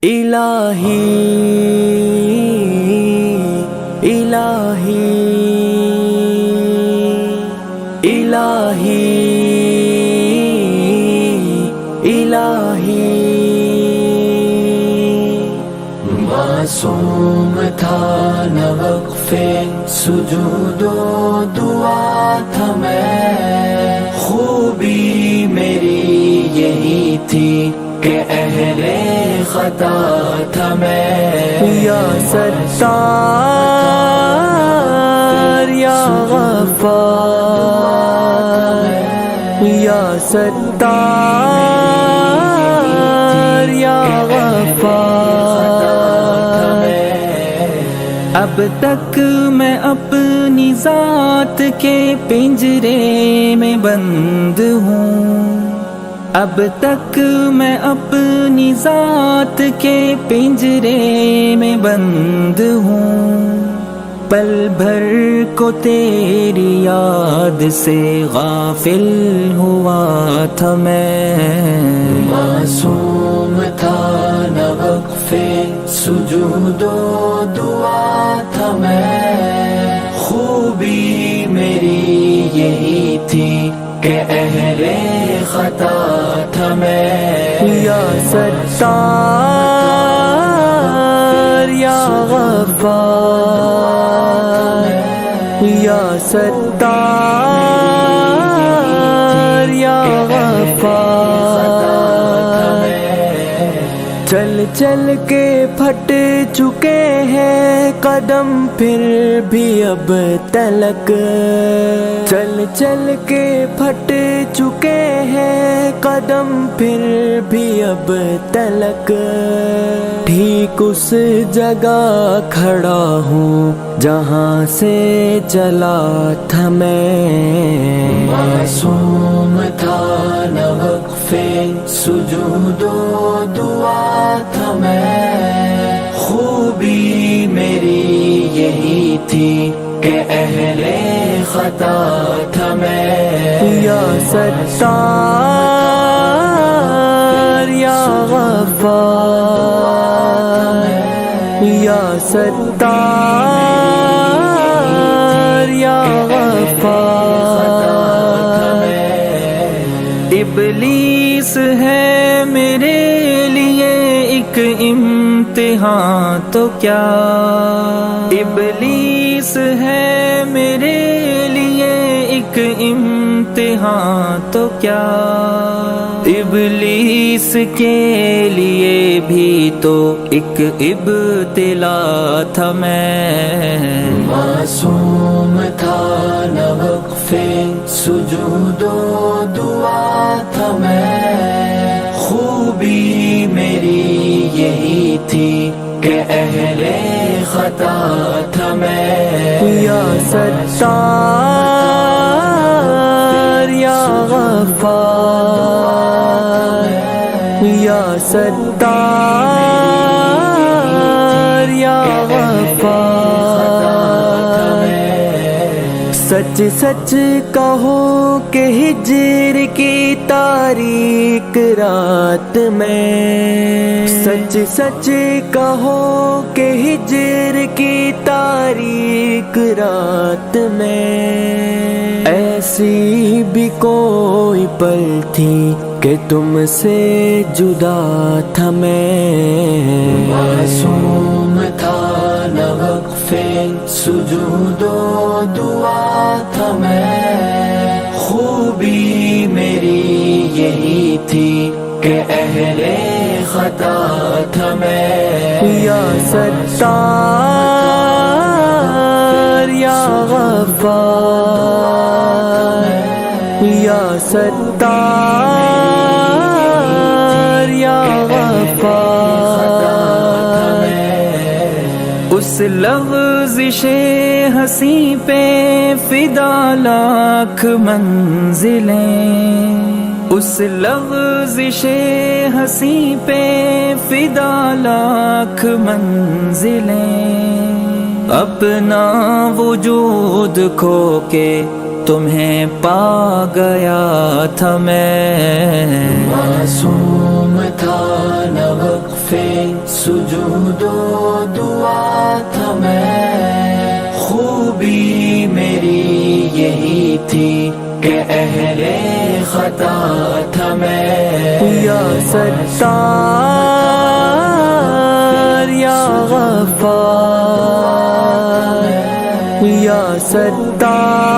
الہی الہی الہی الہی معصوم تھا نہ وقف سجود و دعا تھا میں، خوبی میری یہی تھی کہ اہل خطا تھا میں۔ یا ستار یا غفار، یا ستار یا غفار، اب تک میں اپنی ذات کے پنجرے میں بند ہوں، اب تک میں اپنی ذات کے پنجرے میں بند ہوں، پل بھر کو تیری یاد سے غافل ہوا تھا میں۔ معصوم تھا نہ وقف سجود و دعا تھا میں، خوبی میری یہی تھی کہ اہل خطا تھا میں۔ یا ستار یا غفار، یا ستار یا غفار، چل چل کے پھٹ چکے ہیں قدم پھر بھی اب تلک، چل چل کے پھٹ چکے ہیں قدم پھر بھی اب تلک، ٹھیک اس جگہ کھڑا ہوں جہاں سے چلا تھا میں۔ معصوم تھا نہ وقف سجود و دعا تھا میں، خوبی میری یہی تھی کہ اہل خطا تھا میں۔ یا ستار یا غفار، یا ستار یا غفار، ابلیس ہے میرے لیے ایک امتحان تو کیا، ابلیس ہے میرے لیے ایک امتحان تو کیا، ابلیس کے لیے بھی تو ایک ابتلا تھا میں۔ معصوم تھا نہ وقف سجود و دعا تھا میں، خوبی میری یہی تھی کہ اہل خطا تھا میں۔ یا ستار یا غفار، یا ستار یا غفار، سچ سچ کہو کہ ہجر کی تاریک رات میں، سچ سچ کہو کہ ہجر کی تاریک رات میں، ایسی بھی کوئی پل تھی کہ تم سے جدا تھا میں۔ معصوم تھا نہ وقف سجود و دعا تھا میں، خوبی میری یہی تھی کہ اہل خطا تھا میں۔ یا ستار یا غفار، یا ستار یا غفار، اس لغزش ہنسی پہ فدا لاکھ منزلیں، اس لغزش ہنسی پہ فدا لاکھ منزلیں، اپنا وجود کھو کے تمہیں پا گیا تھا میں۔ معصوم تھا نہ وقف سجود و دعا تھا میں، خوبی میری یہی تھی کہ اہل خطا تھا میں۔ یا ستار یا غفار، یا ستار